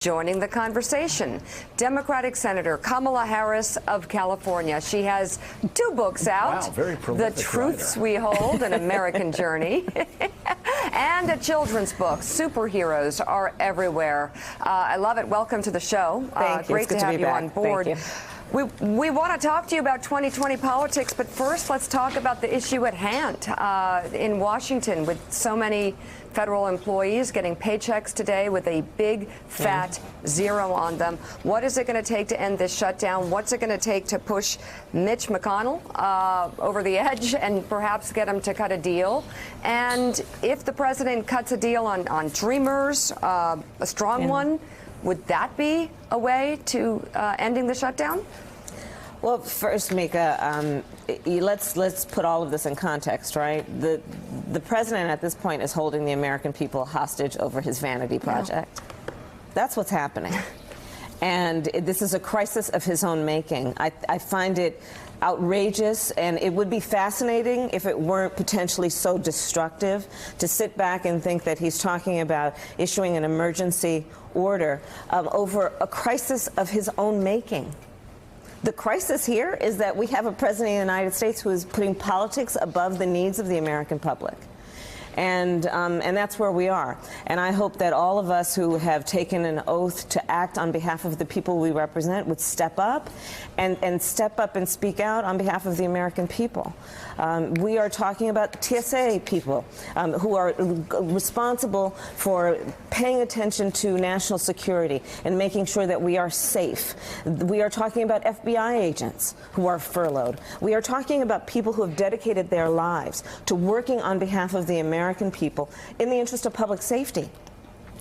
Joining the conversation, Democratic Senator Kamala Harris of California. She has 2 books out, wow, very prolific The Truths writer. We Hold, An American Journey, and a children's book, Superheroes Are Everywhere. I love it. Welcome to the show. Thank you. Great to have you on board. Thank you. We want to talk to you about 2020 politics, but first let's talk about the issue at hand in Washington, with so many federal employees getting paychecks today with a big fat zero on them. What is it going to take to end this shutdown? What's it going to take to push Mitch McConnell over the edge and perhaps get him to cut a deal? And if the president cuts a deal on Dreamers, a strong one, would that be a way to ending the shutdown? Well, first, Mika, let's put all of this in context, right? The president at this point is holding the American people hostage over his vanity project. That's what's happening. And this is a crisis of his own making. I find it outrageous, and it would be fascinating if it weren't potentially so destructive to sit back and think that he's talking about issuing an emergency order over a crisis of his own making. The crisis here is that we have a president of the United States who is putting politics above the needs of the American public. And that's where we are. And I hope that all of us who have taken an oath to act on behalf of the people we represent would step up and step up and speak out on behalf of the American people. We are talking about TSA people who are responsible for paying attention to national security and making sure that we are safe. We are talking about FBI agents who are furloughed. We are talking about people who have dedicated their lives to working on behalf of the American people in the interest of public safety.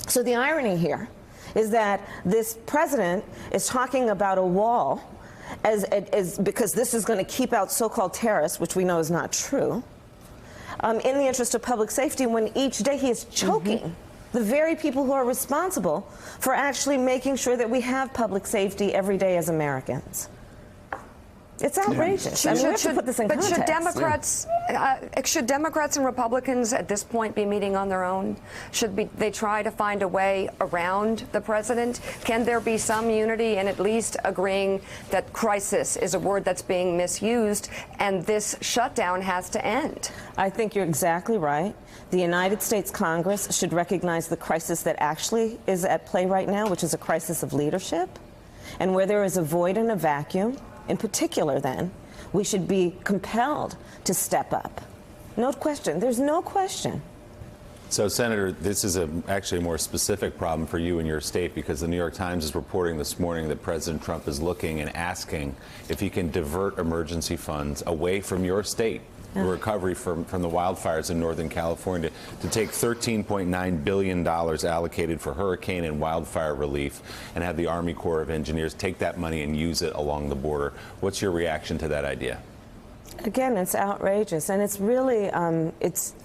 So the irony here is that this president is talking about a wall because this is going to keep out so-called terrorists, which we know is not true, in the interest of public safety, when each day he is choking the very people who are responsible for actually making sure that we have public safety every day as Americans. It's outrageous. I mean, we have to put this in context. But should Democrats and Republicans at this point be meeting on their own? Should they try to find a way around the president? Can there be some unity in at least agreeing that crisis is a word that's being misused and this shutdown has to end? I think you're exactly right. The United States Congress should recognize the crisis that actually is at play right now, which is a crisis of leadership. And where there is a void and a vacuum, in particular, then, we should be compelled to step up. No question. There's no question. So, Senator, this is actually a more specific problem for you in your state, because the New York Times is reporting this morning that President Trump is looking and asking if he can divert emergency funds away from your state, the recovery from the wildfires in Northern California, to take $13.9 billion allocated for hurricane and wildfire relief and have the Army Corps of Engineers take that money and use it along the border. What's your reaction to that idea? Again, it's outrageous, and it's really it's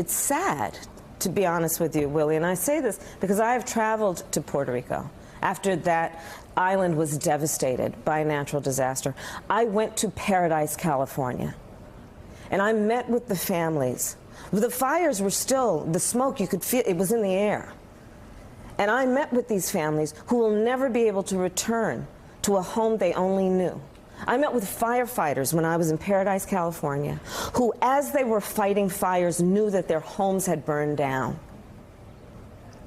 sad, to be honest with you, Willie. And I say this because I have traveled to Puerto Rico after that island was devastated by a natural disaster. I went to Paradise, California. And I met with the families. The fires were still, the smoke, you could feel, it was in the air. And I met with these families who will never be able to return to a home they only knew. I met with firefighters when I was in Paradise, California, who, as they were fighting fires, knew that their homes had burned down.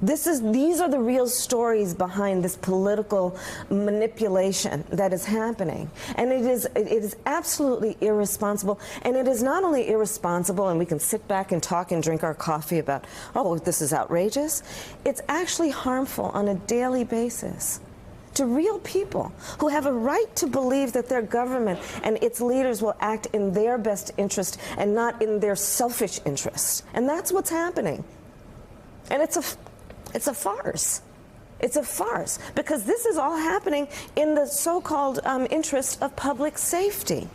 These are the real stories behind this political manipulation that is happening. And it is absolutely irresponsible. And it is not only irresponsible, and we can sit back and talk and drink our coffee about, oh, this is outrageous. It's actually harmful on a daily basis to real people who have a right to believe that their government and its leaders will act in their best interest and not in their selfish interest. And that's what's happening. And it's a farce. It's a farce, because this is all happening in the so-called interest of public safety.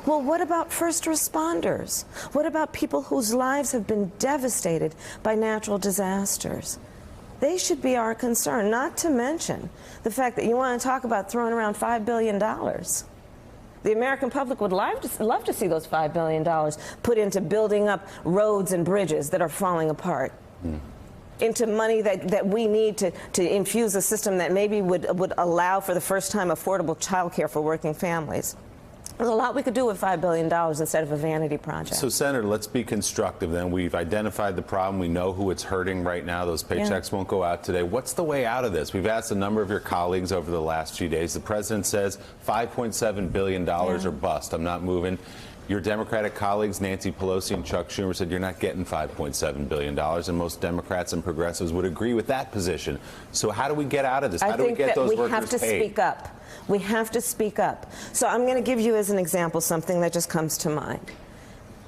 Well, what about first responders? What about people whose lives have been devastated by natural disasters? They should be our concern, not to mention the fact that you want to talk about throwing around $5 billion. The American public would love to see those $5 billion put into building up roads and bridges that are falling apart. into money that we need to infuse a system that maybe would allow for the first time affordable child care for working families. There's a lot we could do with $5 billion instead of a vanity project. So, Senator, let's be constructive then. We've identified the problem. We know who it's hurting right now. Those paychecks won't go out today. What's the way out of this? We've asked a number of your colleagues over the last few days. The president says $5.7 billion or bust. I'm not moving. Your Democratic colleagues, Nancy Pelosi and Chuck Schumer, said you're not getting $5.7 billion, and most Democrats and progressives would agree with that position. So how do we get out of this? How do we get those workers paid? I think that we have to speak up. We have to speak up. So I'm going to give you as an example something that just comes to mind.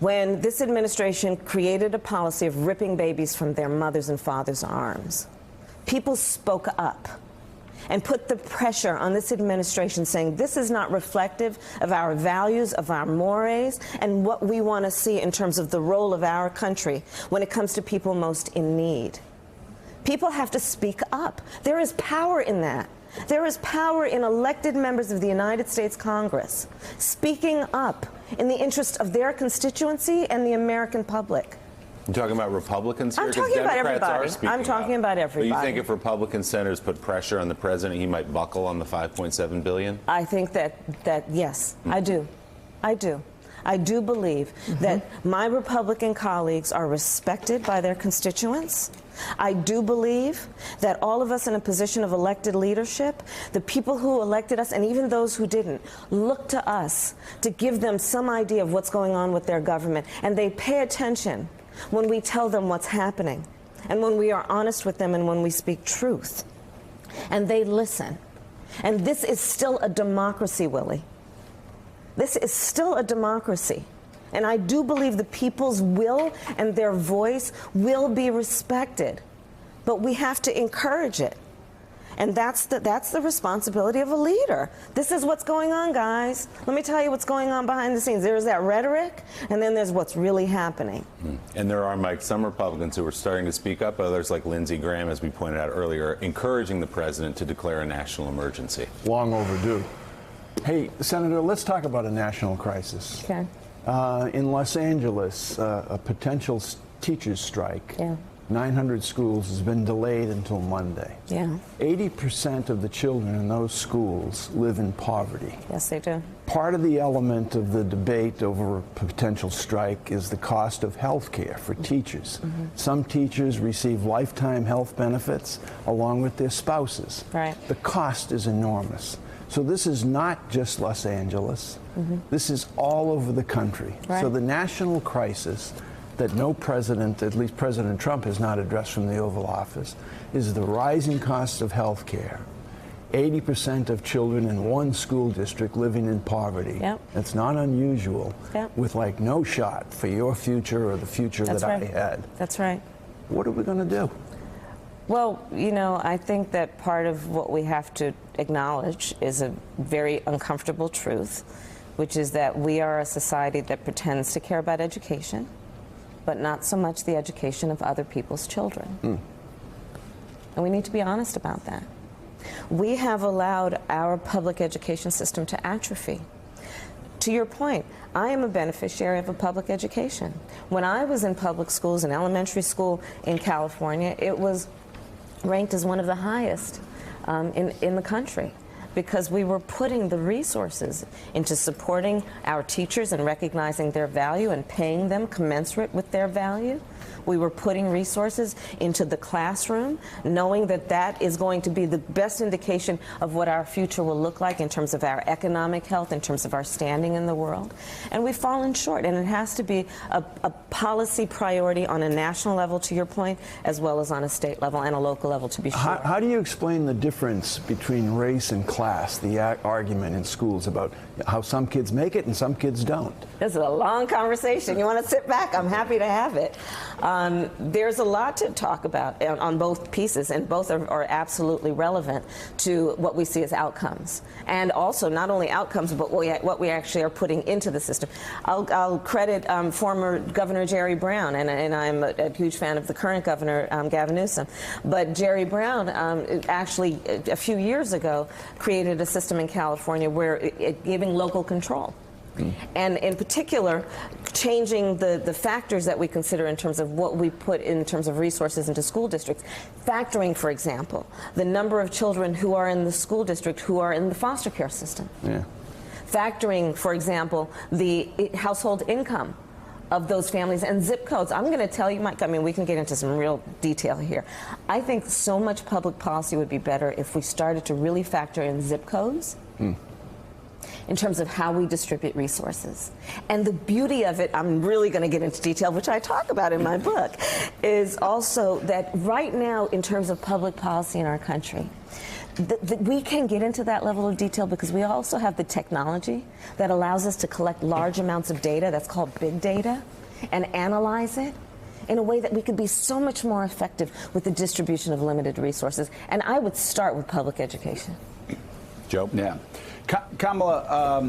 When this administration created a policy of ripping babies from their mothers' and fathers' arms, people spoke up and put the pressure on this administration saying this is not reflective of our values, of our mores, and what we want to see in terms of the role of our country when it comes to people most in need. People have to speak up. There is power in that. There is power in elected members of the United States Congress speaking up in the interest of their constituency and the American public. You're talking about Republicans here? I'm talking about everybody. I'm talking about everybody. But you think if Republican senators put pressure on the president, he might buckle on the $5.7 billion? I think that yes, I do. I do. I do believe that my Republican colleagues are respected by their constituents. I do believe that all of us in a position of elected leadership, the people who elected us and even those who didn't, look to us to give them some idea of what's going on with their government. And they pay attention when we tell them what's happening, and when we are honest with them, and when we speak truth. And they listen. And this is still a democracy, Willie. This is still a democracy. And I do believe the people's will and their voice will be respected. But we have to encourage it. And that's the responsibility of a leader. This is what's going on, guys. Let me tell you what's going on behind the scenes. There's that rhetoric, and then there's what's really happening. And there are, Mike, some Republicans who are starting to speak up, others like Lindsey Graham, as we pointed out earlier, encouraging the president to declare a national emergency. Long overdue. Hey, Senator, let's talk about a national crisis. Okay. In Los Angeles, a potential teachers' strike. Yeah. 900 schools has been delayed until Monday. Yeah. 80% of the children in those schools live in poverty. Yes, they do. Part of the element of the debate over a potential strike is the cost of health care for teachers. Some teachers receive lifetime health benefits along with their spouses. Right. The cost is enormous. So this is not just Los Angeles. This is all over the country. Right. So the national crisis that no president, at least President Trump, has not addressed from the Oval Office, is the rising cost of health care. 80% of children in one school district living in poverty. Yep. It's not unusual. Yep. With like no shot for your future or the future That's that right. I had. That's right. What are we going to do? Well, you know, I think that part of what we have to acknowledge is a very uncomfortable truth, which is that we are a society that pretends to care about education, but not so much the education of other people's children. And we need to be honest about that. We have allowed our public education system to atrophy. To your point, I am a beneficiary of a public education. When I was in public schools, in elementary school in California, it was ranked as one of the highest in the country, because we were putting the resources into supporting our teachers and recognizing their value and paying them commensurate with their value. We were putting resources into the classroom, knowing that that is going to be the best indication of what our future will look like in terms of our economic health, in terms of our standing in the world. And we've fallen short, and it has to be a policy priority on a national level, to your point, as well as on a state level and a local level, to be sure. How do you explain the difference between race and class, the argument in schools about how some kids make it and some kids don't? This is a long conversation. You want to sit back? I'm happy to have it. There's a lot to talk about on both pieces, and both are absolutely relevant to what we see as outcomes. And also, not only outcomes, but what we actually are putting into the system. I'll credit former Governor Jerry Brown, and I'm a huge fan of the current governor, Gavin Newsom. But Jerry Brown actually, a few years ago, created a system in California where giving local control. And in particular, changing the factors that we consider in terms of what we put in terms of resources into school districts. Factoring, for example, the number of children who are in the school district who are in the foster care system. Yeah. Factoring, for example, the household income of those families and zip codes. I'm going to tell you, Mike, I mean, we can get into some real detail here. I think so much public policy would be better if we started to really factor in zip codes in terms of how we distribute resources. And the beauty of it, I'm really going to get into detail, which I talk about in my book, is also that right now, in terms of public policy in our country, we can get into that level of detail because we also have the technology that allows us to collect large amounts of data, that's called big data, and analyze it in a way that we could be so much more effective with the distribution of limited resources. And I would start with public education. Joe? Yeah. Kamala,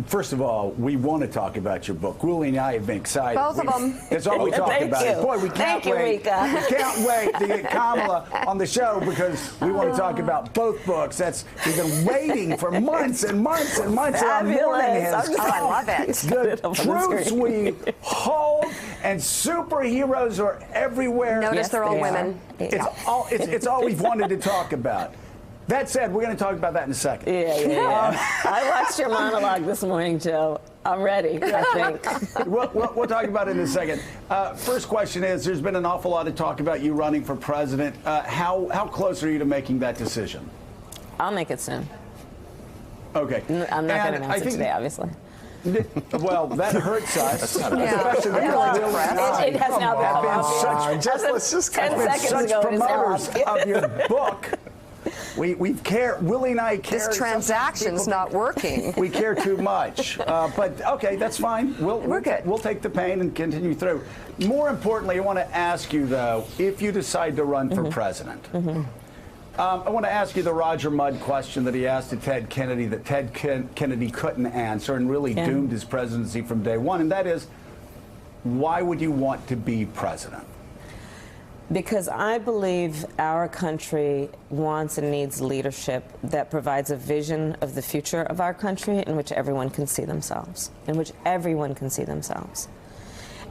first of all, we want to talk about your book. Willie and I have been excited. Both of them. That's all we talk Thank about. you. Boy, we can't Thank you, wait. Rika. We can't wait to get Kamala on the show because we want to talk about both books. We've been waiting for months and months and months. And our morning Fabulous. has I love it. the truths we hold, and superheroes are everywhere. Notice Yes, they're all they are. women. It's all we've wanted to talk about. That said, we're going to talk about that in a second. Yeah. I watched your monologue this morning, Joe. I'm ready, I think. We'll talk about it in a second. First question is, there's been an awful lot of talk about you running for president. How close are you to making that decision? I'll make it soon. Okay. I'm not going to announce it today, obviously. Well, that hurts us. Yeah. Especially because Yeah. Will and I It has now have become been such 10 seconds such ago. it was promoters out. of your book. We've care. Willie and I care. This transaction's not working. We care too much. But okay, that's fine. We're good. We'll take the pain and continue through. More importantly, I want to ask you, though, if you decide to run for president, I want to ask you the Roger Mudd question that he asked to Ted Kennedy that Ted Kennedy couldn't answer and really doomed his presidency from day one, and that is, why would you want to be president? Because I believe our country wants and needs leadership that provides a vision of the future of our country in which everyone can see themselves,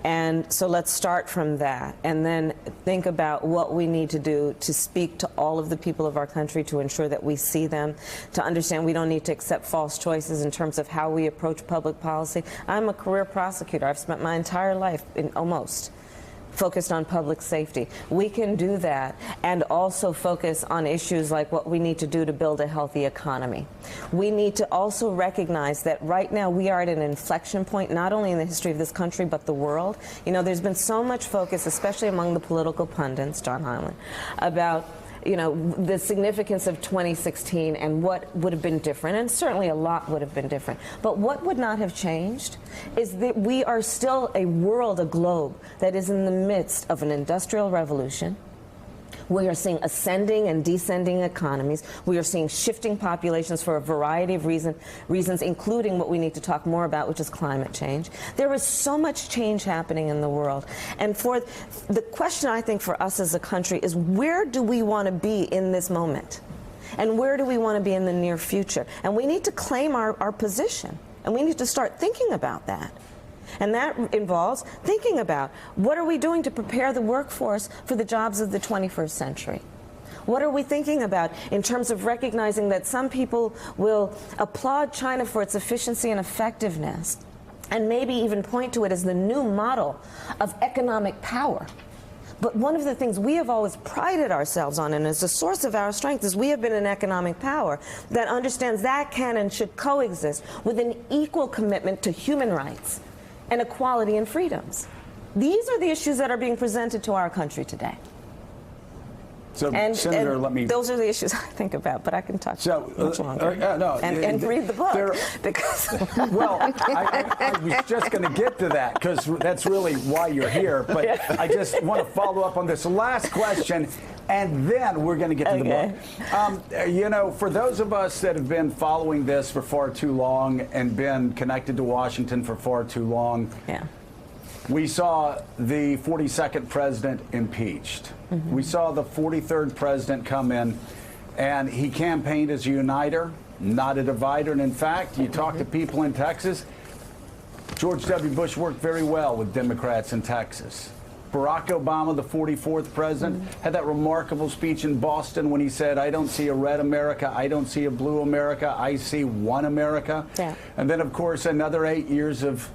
And so let's start from that and then think about what we need to do to speak to all of the people of our country to ensure that we see them, to understand we don't need to accept false choices in terms of how we approach public policy. I'm a career prosecutor. I've spent my entire life almost focused on public safety. We can do that and also focus on issues like what we need to do to build a healthy economy. We need to also recognize that right now we are at an inflection point, not only in the history of this country, but the world. You know, there's been so much focus, especially among the political pundits, John Hyland, about the significance of 2016 and what would have been different, and certainly a lot would have been different. But what would not have changed is that we are still a globe that is in the midst of an industrial revolution. We are seeing ascending and descending economies. We are seeing shifting populations for a variety of reasons, including what we need to talk more about, which is climate change. There is so much change happening in the world. And for the question, I think, for us as a country is, where do we want to be in this moment? And where do we want to be in the near future? And we need to claim our position. And we need to start thinking about that. And that involves thinking about what are we doing to prepare the workforce for the jobs of the 21st century? What are we thinking about in terms of recognizing that some people will applaud China for its efficiency and effectiveness and maybe even point to it as the new model of economic power? But one of the things we have always prided ourselves on, and is a source of our strength, is we have been an economic power that understands that can and should coexist with an equal commitment to human rights and equality and freedoms. These are the issues that are being presented to our country today. So, And, Senator, and let me. those are the issues I think about, but I can talk So, much longer. And read the book. Because Well, I was just going to get to that because that's really why you're here. But I just want to follow up on this last question, and then we're going to get to the book. For those of us that have been following this for far too long and been connected to Washington for far too long, we saw the 42nd president impeached. We saw the 43rd president come in, and he campaigned as a uniter, not a divider. And in fact, you talk to people in Texas, George W. Bush worked very well with Democrats in Texas. Barack Obama, the 44th president, had that remarkable speech in Boston when he said, I don't see a red America, I don't see a blue America, I see one America. Yeah. And then, of course, another 8 years of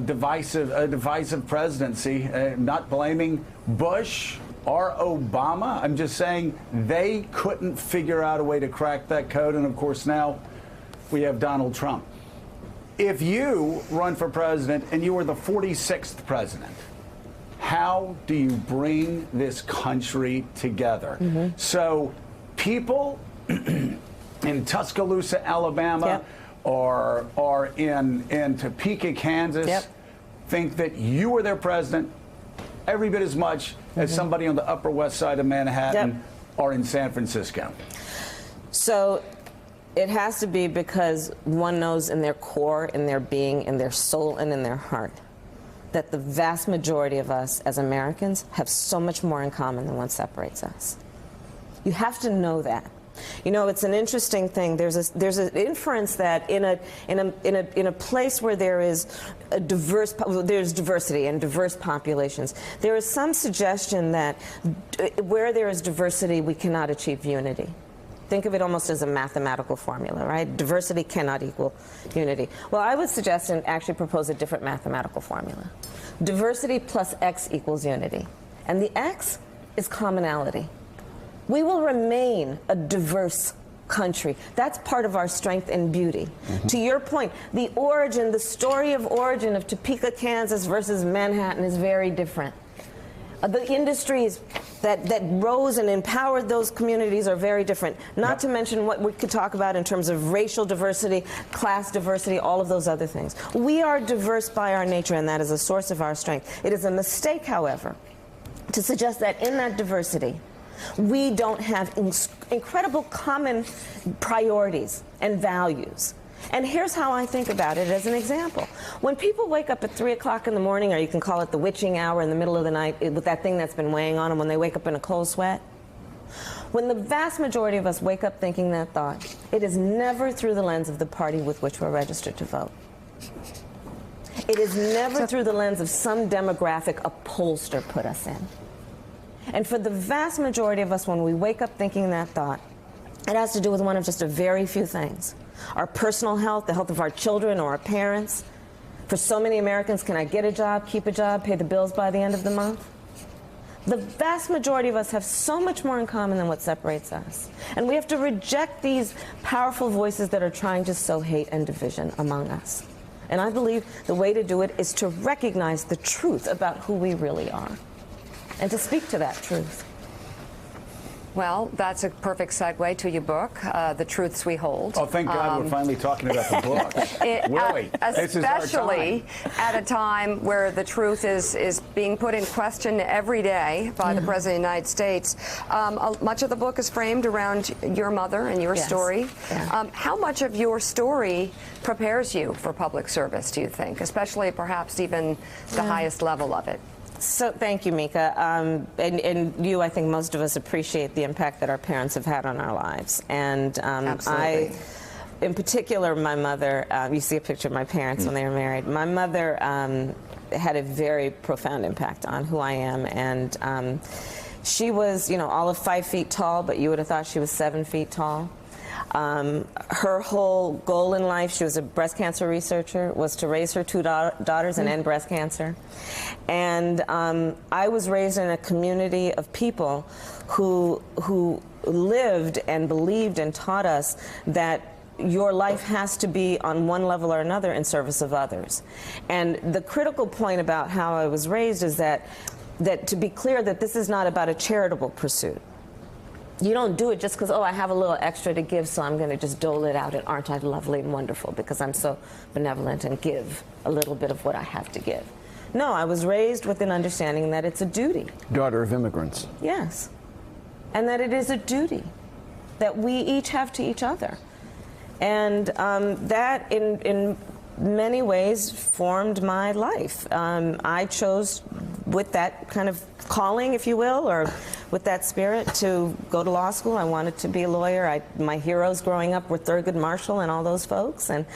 divisive presidency, not blaming Bush or Obama. I'm just saying they couldn't figure out a way to crack that code. And, of course, now we have Donald Trump. If you run for president and you were the 46th president, how do you bring this country together? So people in Tuscaloosa, Alabama, or in Topeka, Kansas, think that you were their president every bit as much as somebody on the Upper West Side of Manhattan or in San Francisco. So it has to be because one knows in their core, in their being, in their soul, and in their heart that the vast majority of us as Americans have so much more in common than what separates us. You have to know that. You know, it's an interesting thing. There's an inference that in a place where there is there's diversity and diverse populations, there is some suggestion that where there is diversity, we cannot achieve unity. Think of it almost as a mathematical formula, right? Diversity cannot equal unity. Well, I would suggest and actually propose a different mathematical formula. Diversity plus X equals unity. And the X is commonality. We will remain a diverse country. That's part of our strength and beauty. To your point, the story of origin of Topeka, Kansas versus Manhattan is very different. The industries that rose and empowered those communities are very different. Not to mention what we could talk about in terms of racial diversity, class diversity, all of those other things. We are diverse by our nature, and that is a source of our strength. It is a mistake, however, to suggest that in that diversity, we don't have incredible common priorities and values. And here's how I think about it as an example. When people wake up at 3 o'clock in the morning, or you can call it the witching hour in the middle of the night, with that thing that's been weighing on them when they wake up in a cold sweat, when the vast majority of us wake up thinking that thought, it is never through the lens of the party with which we're registered to vote. It is never through the lens of some demographic a pollster put us in. And for the vast majority of us, when we wake up thinking that thought, it has to do with one of just a very few things. Our personal health, the health of our children or our parents. For so many Americans, can I get a job, keep a job, pay the bills by the end of the month? The vast majority of us have so much more in common than what separates us. And we have to reject these powerful voices that are trying to sow hate and division among us. And I believe the way to do it is to recognize the truth about who we really are and to speak to that truth. Well, that's a perfect segue to your book, The Truths We Hold. Oh, thank God we're finally talking about the book. Really, especially at a time where the truth is being put in question every day by the President of the United States. Much of the book is framed around your mother and your story. Yeah. How much of your story prepares you for public service, do you think, especially perhaps even the highest level of it? So thank you, Mika. And you, I think most of us appreciate the impact that our parents have had on our lives. And Absolutely. In particular, my mother, you see a picture of my parents when they were married. My mother had a very profound impact on who I am. And she was, all of 5 feet tall, but you would have thought she was 7 feet tall. Her whole goal in life, she was a breast cancer researcher, was to raise her 2 daughters and end breast cancer. And I was raised in a community of people who lived and believed and taught us that your life has to be on one level or another in service of others. And the critical point about how I was raised is that to be clear that this is not about a charitable pursuit. You don't do it just because, I have a little extra to give, so I'm going to just dole it out, and aren't I lovely and wonderful because I'm so benevolent and give a little bit of what I have to give. No, I was raised with an understanding that it's a duty. Daughter of immigrants. Yes. And that it is a duty that we each have to each other. And that, in many ways, formed my life. I chose with that kind of calling, if you will, or with that spirit to go to law school. I wanted to be a lawyer. My heroes growing up were Thurgood Marshall and all those folks. And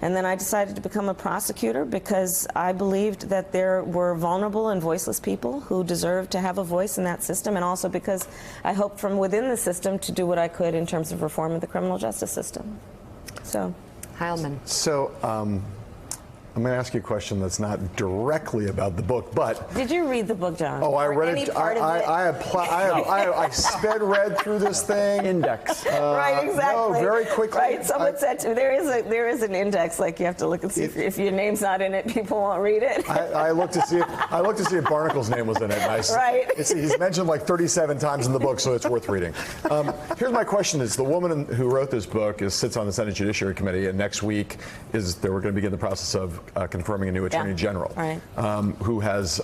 then I decided to become a prosecutor because I believed that there were vulnerable and voiceless people who deserved to have a voice in that system, and also because I hoped from within the system to do what I could in terms of reform of the criminal justice system. So, Heilman. So, I'm going to ask you a question that's not directly about the book, but did you read the book, John? oh, I Or read any it. part of it? I sped read through this thing. Index. Right, exactly. No, very quickly. Right, someone said to me, there is an index, like you have to look and see if your name's not in it, people won't read it. I looked to see if Barnacle's name was in it. Right. He's mentioned like 37 times in the book, so it's worth reading. Here's my question: is the woman who wrote this book sits on the Senate Judiciary Committee, and next week we're going to begin the process of confirming a new Attorney General, right. who has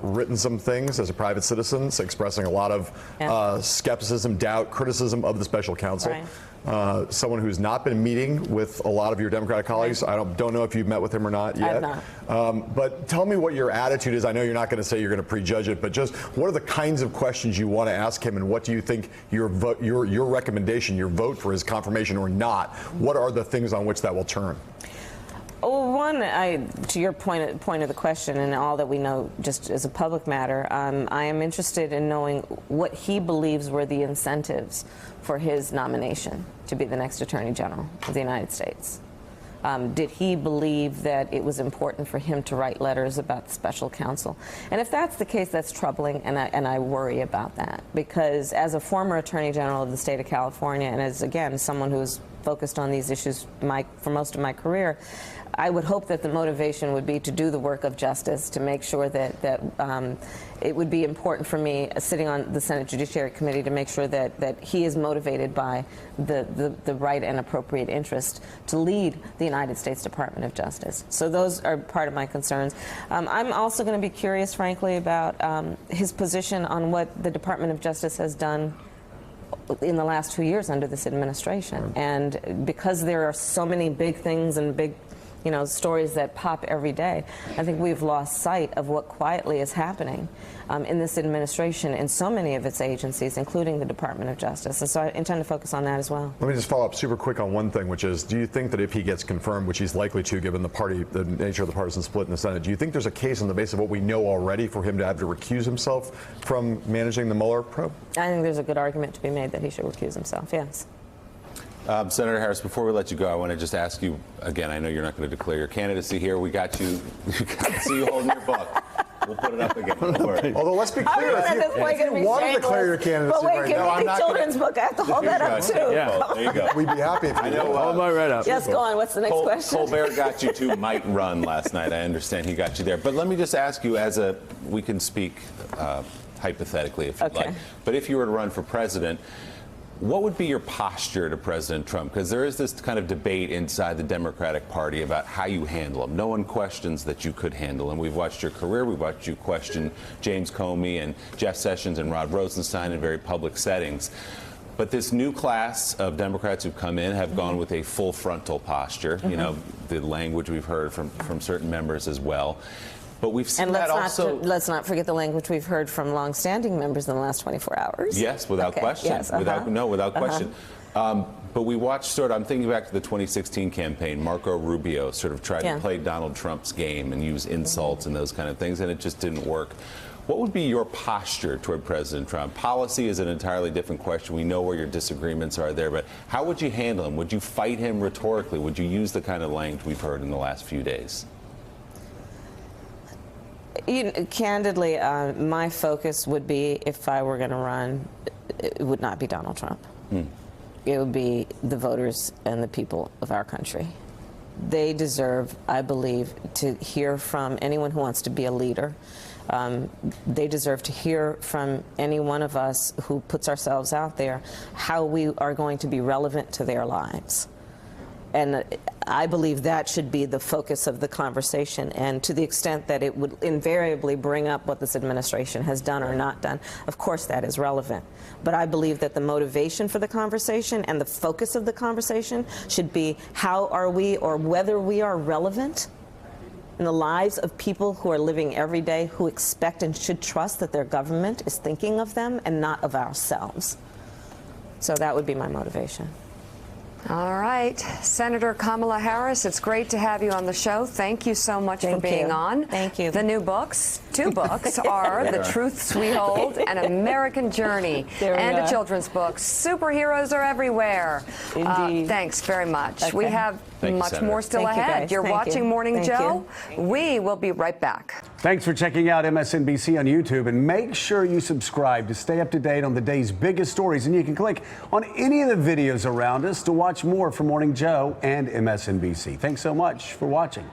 written some things as a private citizen, expressing a lot of skepticism, doubt, criticism of the special counsel. Right. Someone who's not been meeting with a lot of your Democratic colleagues. I don't know if you've met with him or not yet. I have not. But tell me what your attitude is. I know you're not going to say you're going to prejudge it, but just what are the kinds of questions you want to ask him, and what do you think your recommendation, your vote for his confirmation or not, what are the things on which that will turn? Well, one, to your point of the question and all that we know just as a public matter, I am interested in knowing what he believes were the incentives for his nomination to be the next Attorney General of the United States. Did he believe that it was important for him to write letters about the special counsel? And if that's the case, that's troubling, and I worry about that, because as a former Attorney General of the state of California, and as, again, someone who's focused on these issues for most of my career, I would hope that the motivation would be to do the work of justice, to make sure that it would be important for me, sitting on the Senate Judiciary Committee, to make sure that he is motivated by the right and appropriate interest to lead the United States Department of Justice. So those are part of my concerns. I'm also going to be curious, frankly, about his position on what the Department of Justice has done in the last 2 years under this administration. And because there are so many big things and big stories that pop every day, I think we've lost sight of what quietly is happening in this administration in so many of its agencies, including the Department of Justice. And so I intend to focus on that as well. Let me just follow up super quick on one thing, which is, do you think that if he gets confirmed, which he's likely to given the nature of the partisan split in the Senate, do you think there's a case on the basis of what we know already for him to have to recuse himself from managing the Mueller probe? I think there's a good argument to be made that he should recuse himself, yes. Senator Harris, before we let you go, I want to just ask you again. I know you're not going to declare your candidacy here. We got you. We got to see you holding your book. We'll put it up again. Don't worry. Although, let's be clear, if you want to declare your candidacy but wait, right give now, me the children's book. I have to hold that up, too. Yeah, there you go. we'd be happy if you did. Hold mine right up. Yes, go on. What's the next question? Colbert got you to might run last night. I understand he got you there. But let me just ask you, we can speak hypothetically if you'd like. But if you were to run for president, what would be your posture to President Trump? Because there is this kind of debate inside the Democratic Party about how you handle him. No one questions that you could handle him. We've watched your career. We've watched you question James Comey and Jeff Sessions and Rod Rosenstein in very public settings. But this new class of Democrats who've come in have gone with a full frontal posture. You know, the language we've heard from certain members as well. But we've seen that also. Let's not forget the language we've heard from longstanding members in the last 24 hours. Yes, without question. Yes, without question. But we watched I'm thinking back to the 2016 campaign. Marco Rubio sort of tried to play Donald Trump's game and use insults and those kind of things, and it just didn't work. What would be your posture toward President Trump? Policy is an entirely different question. We know where your disagreements are there, but how would you handle him? Would you fight him rhetorically? Would you use the kind of language we've heard in the last few days? Candidly, my focus would be, if I were going to run, it would not be Donald Trump. It would be the voters and the people of our country. They deserve, I believe, to hear from anyone who wants to be a leader. They deserve to hear from any one of us who puts ourselves out there how we are going to be relevant to their lives. And I believe that should be the focus of the conversation. And to the extent that it would invariably bring up what this administration has done or not done, of course that is relevant. But I believe that the motivation for the conversation and the focus of the conversation should be how are we, or whether we are relevant in the lives of people who are living every day, who expect and should trust that their government is thinking of them and not of ourselves. So that would be my motivation. All right. Senator Kamala Harris, it's great to have you on the show. Thank you so much for Thank being you. on. Thank you. The new books, 2 books, are The Truths We Hold, An American Journey, There we and are. a children's book, Superheroes Are Everywhere. Indeed. Thanks very much. Okay. We have Thank you, much Senator. more still Thank you, ahead. guys. You're Thank watching you. Morning Thank Joe. We will be right back. Thanks for checking out MSNBC on YouTube, and make sure you subscribe to stay up to date on the day's biggest stories. And you can click on any of the videos around us to watch more from Morning Joe and MSNBC. Thanks so much for watching.